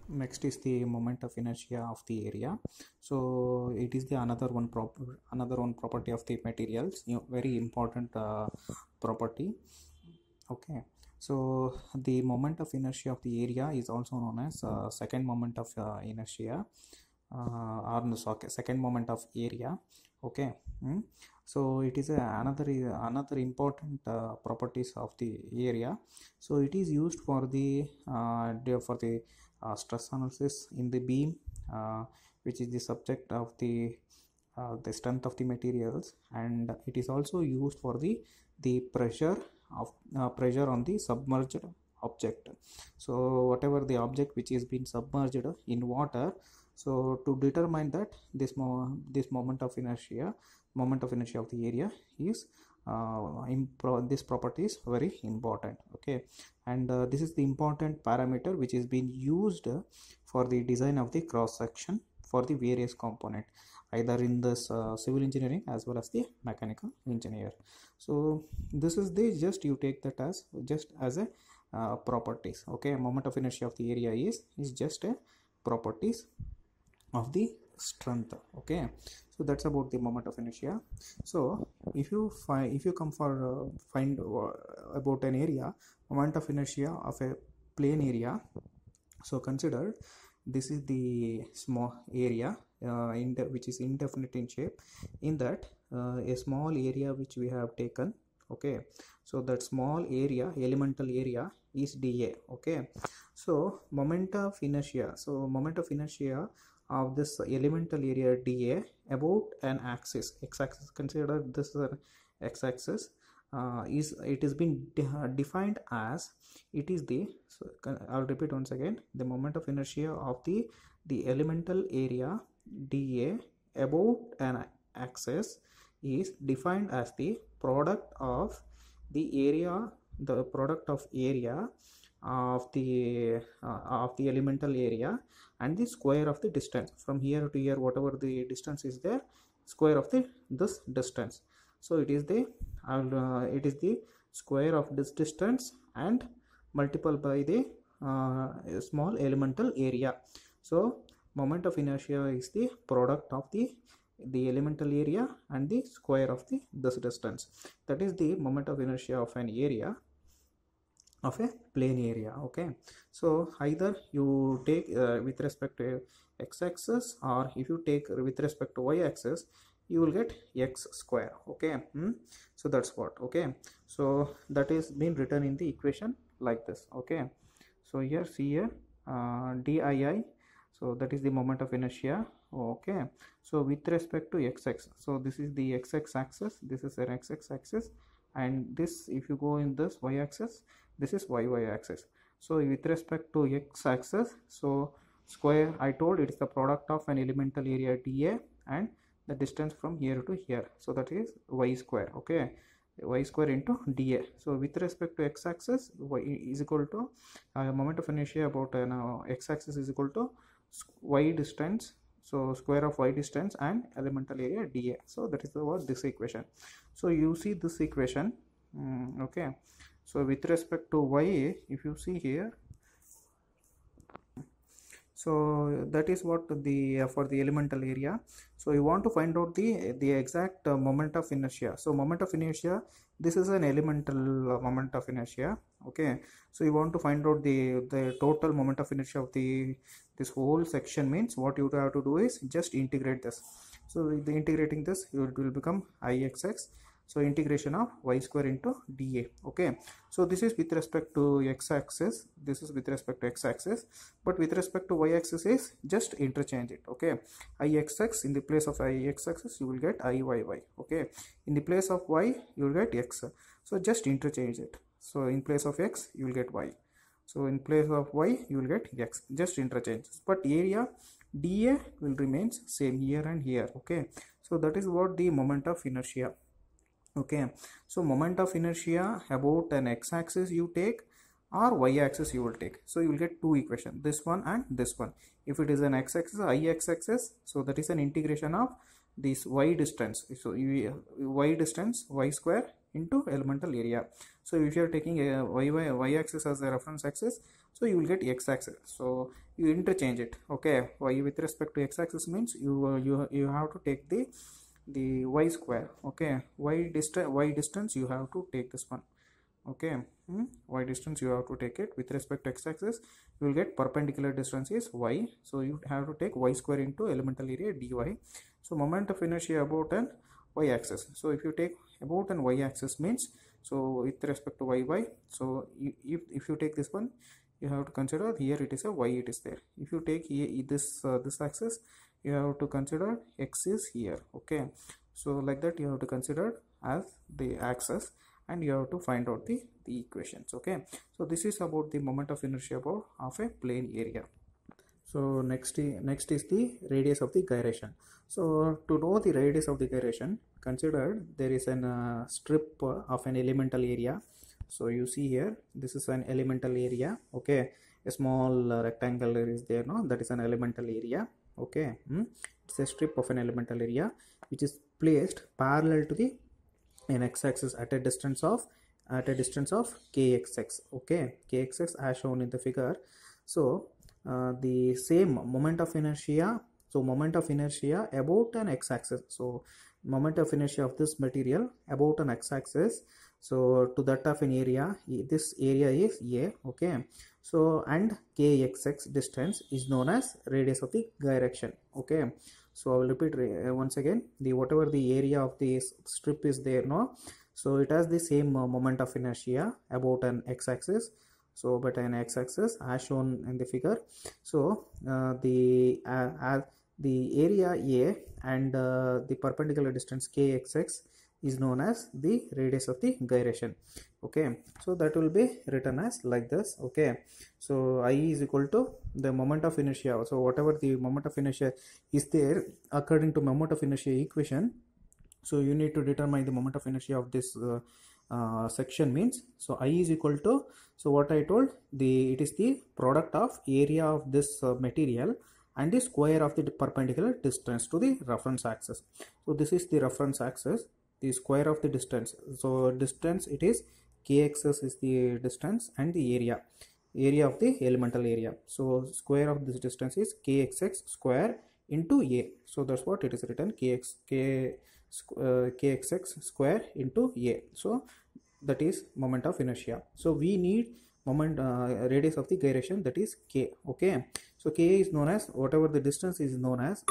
next is the moment of inertia of the area. So it is the another one property of the materials, very important property. Okay, so the moment of inertia of the area is also known as second moment of inertia, or no, second moment of area. Okay. mm. So it is another important properties of the area. So it is used for the stress analysis in the beam, which is the subject of the strength of the materials, and it is also used for the pressure on the submerged object. So whatever the object which is being submerged in water, so to determine that this moment of inertia of the area is this property is very important. Okay, and this is the important parameter which is being used for the design of the cross section for the various component, either in this civil engineering as well as the mechanical engineer. So this is the just you take that as just as a properties. Okay, moment of inertia of the area is just a properties of the strength. Okay, so that's about the moment of inertia. So if you come for find about an area moment of inertia of a plane area, so consider this is the small area which is indefinite in shape. In that a small area which we have taken. Okay, so that small area, elemental area, is dA. Okay, so moment of inertia of this elemental area dA about an axis, x-axis, consider this is an x-axis, it has been defined as, it is the, so I'll repeat once again, the moment of inertia of the elemental area dA about an axis is defined as the product of the area, the product of area of the elemental area and the square of the distance from here to here, whatever the distance is there, square of this distance. So it is the square of this distance and multiple by the small elemental area. So moment of inertia is the product of the elemental area and the square of this distance. That is the moment of inertia of an area, of a plane area. Okay, so either you take with respect to x-axis, or if you take with respect to y-axis, you will get x square. Okay, so that's what. Okay, so that is been written in the equation like this. Okay, so here see here dii, so that is the moment of inertia. Okay, so with respect to x-axis, so this is the x-axis axis, this is an x-axis axis, and this, if you go in this y-axis, this is y axis. So with respect to x-axis, so square, I told it is the product of an elemental area dA and the distance from here to here, so that is y square. Okay, y square into dA. So with respect to x-axis, y is equal to moment of inertia about x-axis is equal to y distance, so square of y distance and elemental area dA. So that is what this equation. So you see this equation. Okay, so with respect to y, if you see here, so that is what the for the elemental area. So you want to find out the exact moment of inertia. So moment of inertia, this is an elemental moment of inertia. Okay, so you want to find out the total moment of inertia of this whole section. Means what you have to do is just integrate this. So with the integrating this, it will become ixx. So integration of y square into dA. Okay, so this is with respect to x-axis, this is with respect to x-axis, but with respect to y-axis is just interchange it. Okay, ixx, in the place of ix-axis you will get iyy. Okay, in the place of y you will get x, so just interchange it. So in place of x you will get y, so in place of y you will get x, just interchange, but area dA will remain same here and here. Okay, so that is what the moment of inertia. Okay, so moment of inertia about an x-axis you take or y-axis you will take. So you will get two equations, this one and this one. If it is an x-axis, ix-axis, so that is an integration of this y distance. So y distance, y square into elemental area. So if you are taking a y axis as a reference axis, so you will get x axis. So you interchange it. Okay, y with respect to x axis means you have to take the y square. Okay, y distance you have to take this one. Okay, y distance you have to take it with respect to x axis. You will get perpendicular distance is y, so you have to take y square into elemental area dy. So moment of inertia about an y axis. So if you take about an y axis means, so with respect to y, so if you take this one, you have to consider here it is a y, it is there. If you take here this axis, you have to consider x is here. Okay, so like that you have to consider as the axis, and you have to find out the equations. Okay, so this is about the moment of inertia of a plane area. So next is the radius of the gyration. So to know the radius of the gyration, consider there is an strip of an elemental area. So you see here, this is an elemental area. Okay, a small rectangle is there, no, that is an elemental area. Okay, it's a strip of an elemental area which is placed parallel to the x-axis at a distance of kxx. Okay, kxx as shown in the figure. So the same moment of inertia, so moment of inertia about an x-axis, so moment of inertia of this material about an x-axis, so to that of an area, this area is a. Okay, so and kxx distance is known as radius of the gyration. Okay, so I will repeat once again, the whatever the area of the strip is there, no, so it has the same moment of inertia about an x-axis, so but an x-axis as shown in the figure. So the area a and the perpendicular distance kxx is known as the radius of the gyration. Okay, so that will be written as like this. Okay, so I is equal to the moment of inertia, so whatever the moment of inertia is there according to moment of inertia equation, so you need to determine the moment of inertia of this section means, so I is equal to, so what I told, it is the product of area of this material and the square of the perpendicular distance to the reference axis. So this is the reference axis, the square of the distance, so distance it is kxs is the distance and the area of the elemental area, so square of this distance is kxx square into a, so that's what it is written, kxx square into a. So that is moment of inertia. So we need moment radius of the gyration, that is k. Okay, so k is known as, whatever the distance is known as